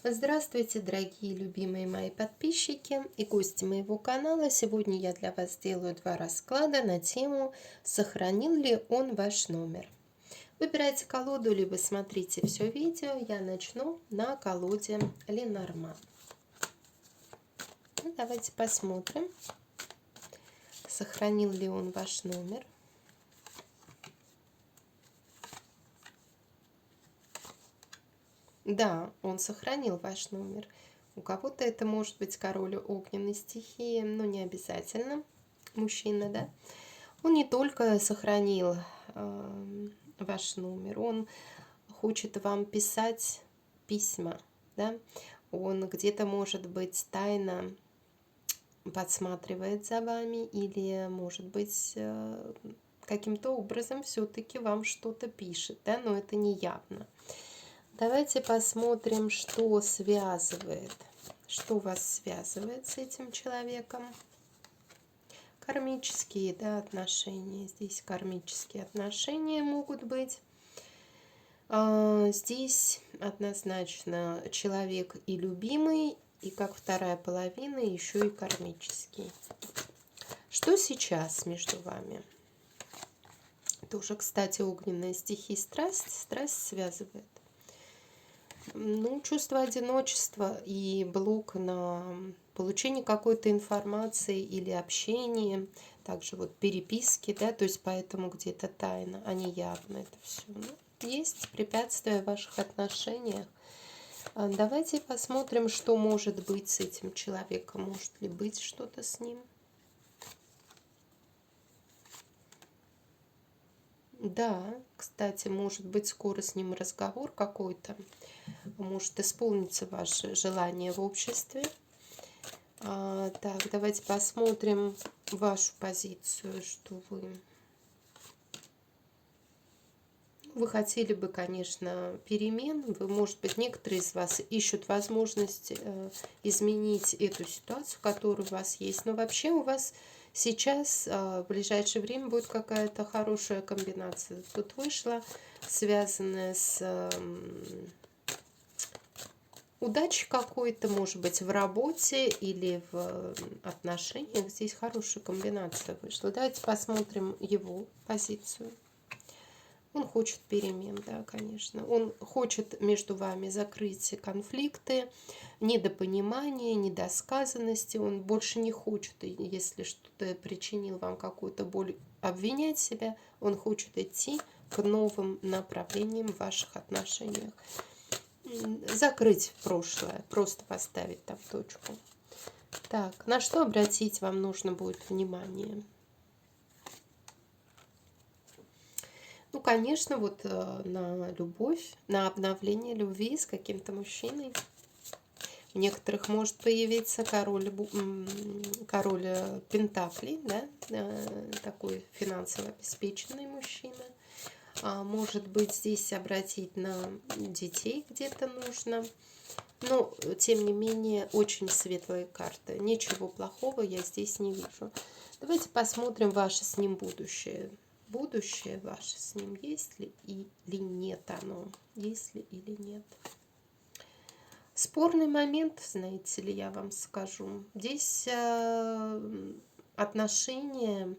Здравствуйте, дорогие любимые мои подписчики и гости моего канала. Сегодня я для вас сделаю два расклада на тему «Сохранил ли он ваш номер?». Выбирайте колоду, либо смотрите все видео. Я начну на колоде Ленорман. Давайте посмотрим, сохранил ли он ваш номер. Да, он сохранил ваш номер. У кого-то это может быть король огненной стихии, но не обязательно мужчина, да. Он не только сохранил ваш номер, он хочет вам писать письма, да. Он где-то, может быть, тайно подсматривает за вами или, может быть, каким-то образом все-таки вам что-то пишет, да, но это не явно. Давайте посмотрим, что связывает, что вас связывает с этим человеком. Кармические, да, отношения. Здесь кармические отношения могут быть. Здесь однозначно человек и любимый, и как вторая половина еще и кармический. Что сейчас между вами? Тоже, кстати, огненная стихия страсть. Страсть связывает. Ну, чувство одиночества и блок на получение какой-то информации или общения, также вот переписки, да, то есть поэтому где-то тайно, а не явно это все. Ну, есть препятствия в ваших отношениях. Давайте посмотрим, что может быть с этим человеком, может ли быть что-то с ним. Да, кстати, может быть скоро с ним разговор какой-то, может исполниться ваше желание в обществе. Так, давайте посмотрим вашу позицию, что вы хотели бы, конечно, перемен. Вы, может быть, некоторые из вас ищут возможность изменить эту ситуацию, которая у вас есть. Но вообще у вас сейчас, в ближайшее время, будет какая-то хорошая комбинация. Тут вышла, связанная с удачи какой-то, может быть, в работе или в отношениях. Здесь хорошая комбинация вышла. Давайте посмотрим его позицию. Он хочет перемен, да, конечно. Он хочет между вами закрыть конфликты, недопонимания, недосказанности. Он больше не хочет, если что-то причинил вам какую-то боль, обвинять себя. Он хочет идти к новым направлениям в ваших отношениях. Закрыть прошлое, просто поставить там точку. Так, на что обратить вам нужно будет внимание? Ну, конечно, вот на любовь, на обновление любви с каким-то мужчиной. У некоторых может появиться король пентаклей, да, такой финансово обеспеченный мужчина. Может быть, здесь обратить на детей где-то нужно. Но, тем не менее, очень светлые карты. Ничего плохого я здесь не вижу. Давайте посмотрим ваше с ним будущее. Будущее ваше с ним есть ли или нет оно? Есть ли или нет? Спорный момент, знаете ли, я вам скажу. Здесь отношения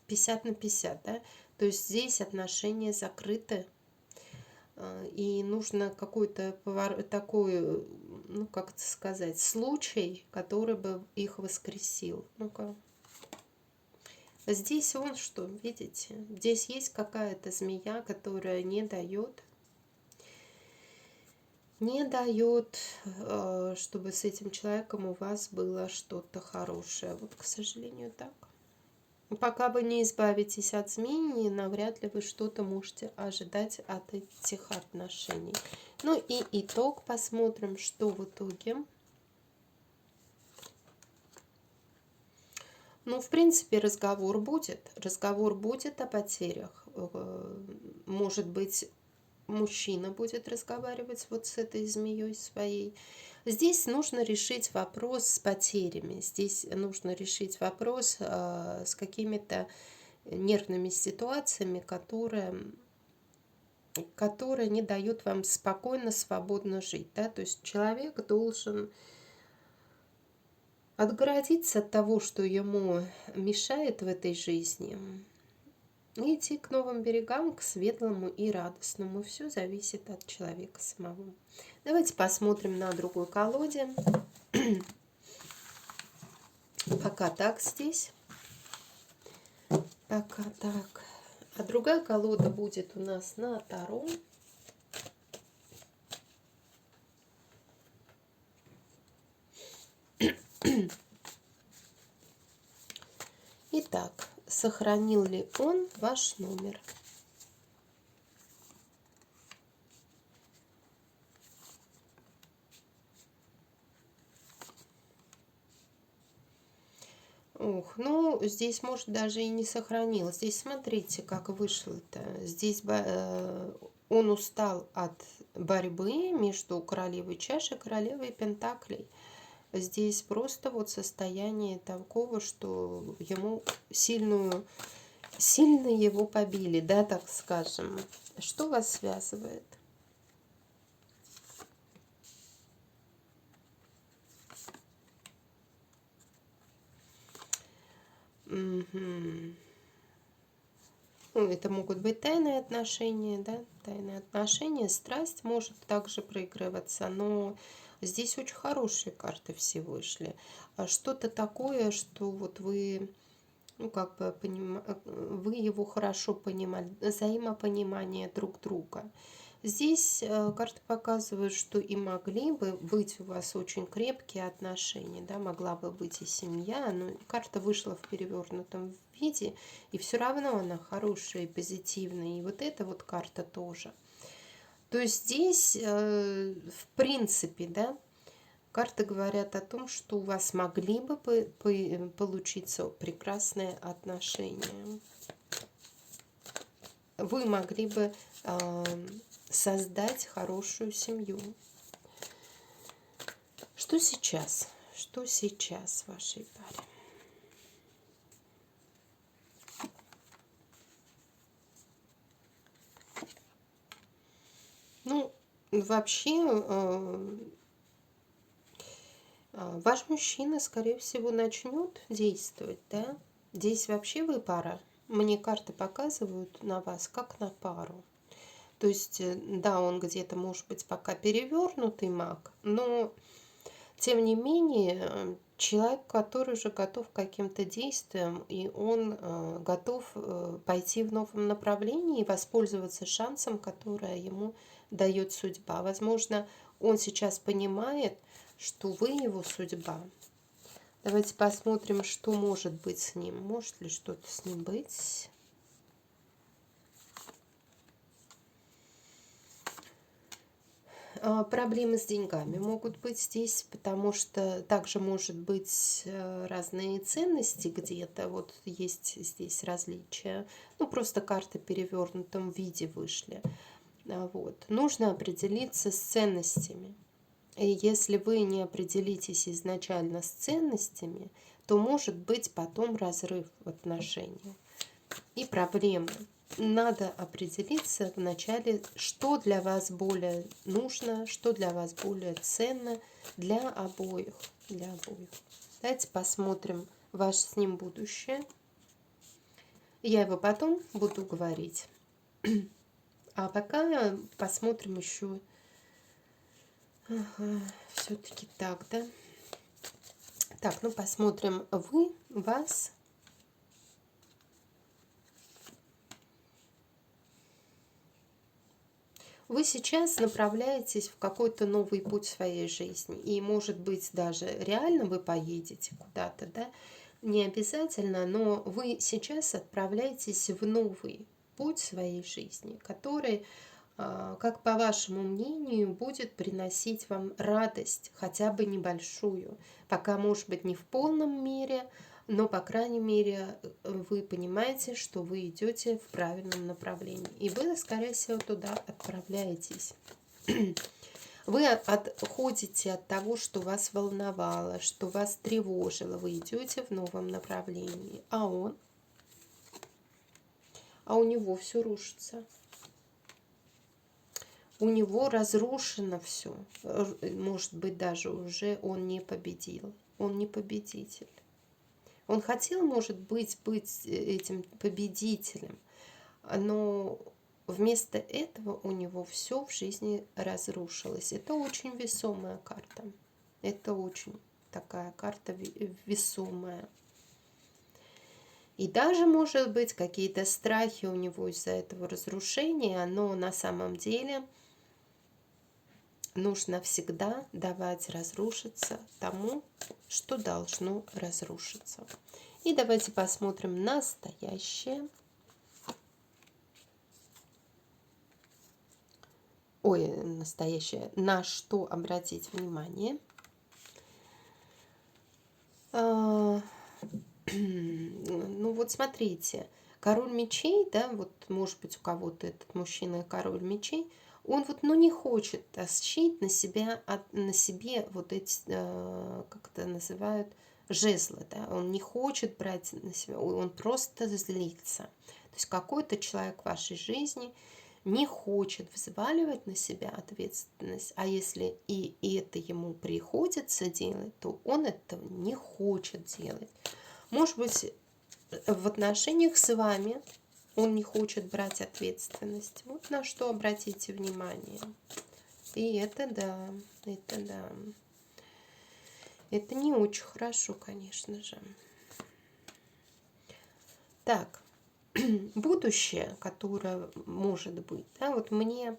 50 на 50, да? То есть здесь отношения закрыты. И нужно какой-то такой, ну, как это сказать, случай, который бы их воскресил. Ну-ка. Здесь он что, видите? Здесь есть какая-то змея, которая не дает, чтобы с этим человеком у вас было что-то хорошее. Вот, к сожалению, так. Пока вы не избавитесь от змеи, навряд ли вы что-то можете ожидать от этих отношений. Ну и итог посмотрим, что в итоге. Ну, в принципе, разговор будет. Разговор будет о потерях. Может быть, мужчина будет разговаривать вот с этой змеей своей. Здесь нужно решить вопрос с потерями. Здесь нужно решить вопрос с какими-то нервными ситуациями, которые которая не дает вам спокойно, свободно жить. Да? То есть человек должен отгородиться от того, что ему мешает в этой жизни, и идти к новым берегам, к светлому и радостному. Все зависит от человека самого. Давайте посмотрим на другой колоде. Пока так здесь. Пока так. А другая колода будет у нас на Таро. Итак, сохранил ли он ваш номер? Ох, ну, здесь, может, даже и не сохранил. Здесь, смотрите, как вышло-то. Здесь он устал от борьбы между королевой чаш и королевой пентаклей. Здесь просто вот состояние такого, что ему сильно его побили, да, так скажем. Что вас связывает? Угу. Ну, это могут быть тайные отношения, да, тайные отношения, страсть может также проигрываться, но здесь очень хорошие карты все вышли. Что-то такое, что вот вы, ну, как бы, вы его хорошо понимали, взаимопонимание друг друга. Здесь карты показывают, что и могли бы быть у вас очень крепкие отношения, да, могла бы быть и семья, но карта вышла в перевернутом виде, и все равно она хорошая и позитивная, и вот эта вот карта тоже. То есть здесь, в принципе, да, карты говорят о том, что у вас могли бы получиться прекрасные отношения. Вы могли бы создать хорошую семью. Что сейчас? Что сейчас в вашей паре? Ну, вообще, ваш мужчина, скорее всего, начнет действовать, да? Здесь вообще вы пара. Мне карты показывают на вас как на пару. То есть, да, он где-то, может быть, пока перевернутый маг, но, тем не менее, человек, который уже готов к каким-то действиям, и он готов пойти в новом направлении и воспользоваться шансом, которое ему дает судьба. Возможно, он сейчас понимает, что вы его судьба. Давайте посмотрим, что может быть с ним. Может ли что-то с ним быть? Проблемы с деньгами могут быть здесь, потому что также может быть разные ценности где-то. Вот есть здесь различия. Ну, просто карты в перевернутом виде вышли. Вот. Нужно определиться с ценностями. И если вы не определитесь изначально с ценностями, то может быть потом разрыв в отношениях и проблемы. Надо определиться вначале, что для вас более нужно, что для вас более ценно для обоих. Для обоих. Давайте посмотрим ваше с ним будущее. Я его потом буду говорить. А пока посмотрим еще. Ага, все-таки так, да? Так, ну посмотрим вы, вас. Вы сейчас направляетесь в какой-то новый путь в своей жизни. И, может быть, даже реально вы поедете куда-то, да? Не обязательно, но вы сейчас отправляетесь в новый путь своей жизни, который, как по вашему мнению, будет приносить вам радость, хотя бы небольшую. Пока, может быть, не в полном мере, но, по крайней мере, вы понимаете, что вы идете в правильном направлении. И вы, скорее всего, туда отправляетесь. Вы отходите от того, что вас волновало, что вас тревожило. Вы идете в новом направлении. А он? А у него все рушится. у него разрушено все. Может быть, даже уже он не победил. Он не победитель. Он хотел, может быть этим победителем, но вместо этого у него все в жизни разрушилось. Это очень весомая карта. Это очень такая карта весомая. И даже, может быть, какие-то страхи у него из-за этого разрушения, но на самом деле нужно всегда давать разрушиться тому, что должно разрушиться. И давайте посмотрим настоящее. Ой, настоящее. На что обратить внимание? Ну вот смотрите, король мечей, да, вот может быть у кого-то этот мужчина король мечей, он вот, ну, не хочет тащить на себя, на себе вот эти, как это называют, жезлы, да, он не хочет брать на себя, он просто злится. То есть какой-то человек в вашей жизни не хочет взваливать на себя ответственность, а если и это ему приходится делать, то он этого не хочет делать. Может быть, в отношениях с вами он не хочет брать ответственность. Вот на что обратите внимание. И это да, это да. Это не очень хорошо, конечно же. Так, будущее, которое может быть, да, вот мне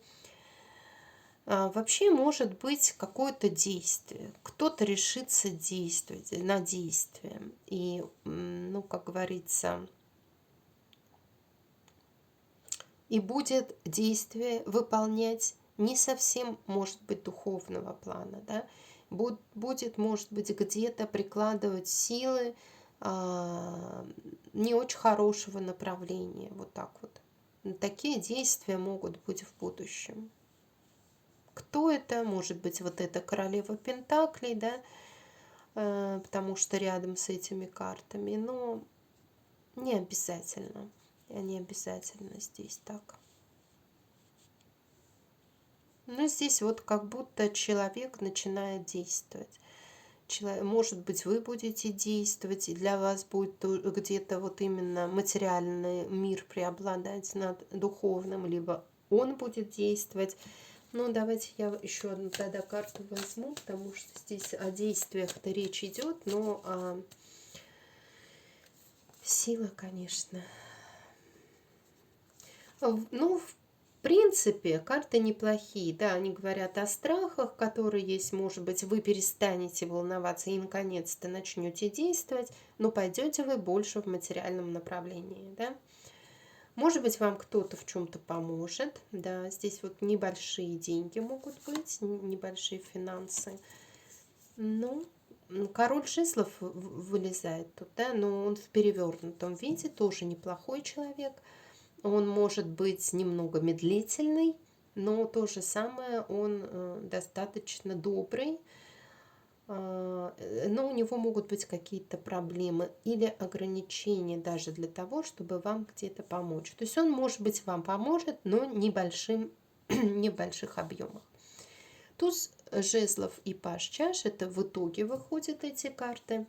вообще может быть какое-то действие. Кто-то решится действовать, на действие. И, ну, как говорится, и будет действие выполнять не совсем, может быть, духовного плана, да, будет, может быть, где-то прикладывать силы не очень хорошего направления, вот так вот. Такие действия могут быть в будущем. Кто это? Может быть, вот эта королева Пентаклей, да, потому что рядом с этими картами, но не обязательно. Не обязательно здесь так. Но здесь вот как будто человек начинает действовать. Может быть, вы будете действовать, и для вас будет где-то вот именно материальный мир преобладать над духовным, либо он будет действовать. Ну, давайте я еще одну тогда карту возьму, потому что здесь о действиях-то речь идет, но сила, конечно. Ну, в принципе, карты неплохие, да, они говорят о страхах, которые есть, может быть, вы перестанете волноваться и наконец-то начнете действовать, но пойдете вы больше в материальном направлении, да. Может быть, вам кто-то в чем-то поможет, да, здесь вот небольшие деньги могут быть, небольшие финансы. Ну, король жезлов вылезает тут, да, но он в перевернутом виде, тоже неплохой человек. Он может быть немного медлительный, но то же самое он достаточно добрый, но у него могут быть какие-то проблемы или ограничения даже для того, чтобы вам где-то помочь. То есть он, может быть, вам поможет, но небольших объемах. Туз жезлов и паж чаш, это в итоге выходят эти карты.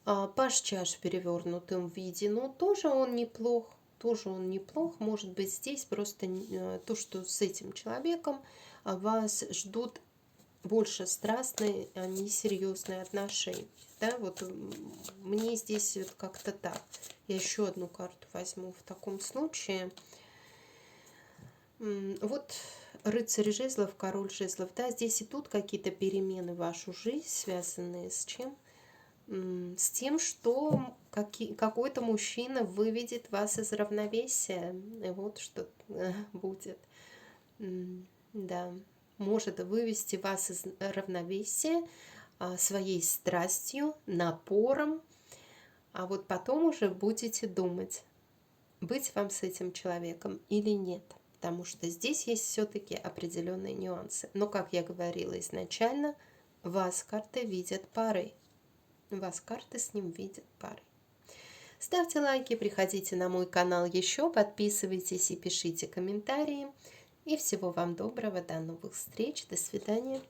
Паж чаш в перевернутом виде, но тоже он неплох. Тоже он неплох. Может быть, здесь просто то, что с этим человеком вас ждут больше страстные, а не серьезные отношения. Да, вот мне здесь вот как-то так. Я еще одну карту возьму в таком случае. Вот рыцарь жезлов, король жезлов. Да, здесь и тут какие-то перемены в вашу жизнь, связанные с чем? С тем, что какой-то мужчина выведет вас из равновесия. И вот что будет. Да, может вывести вас из равновесия своей страстью, напором, а вот потом уже будете думать, быть вам с этим человеком или нет. Потому что здесь есть все-таки определенные нюансы. Но, как я говорила изначально, вас карты видят парой. Вас карты с ним видят парой. Ставьте лайки, приходите на мой канал еще, подписывайтесь и пишите комментарии. И всего вам доброго, до новых встреч, до свидания.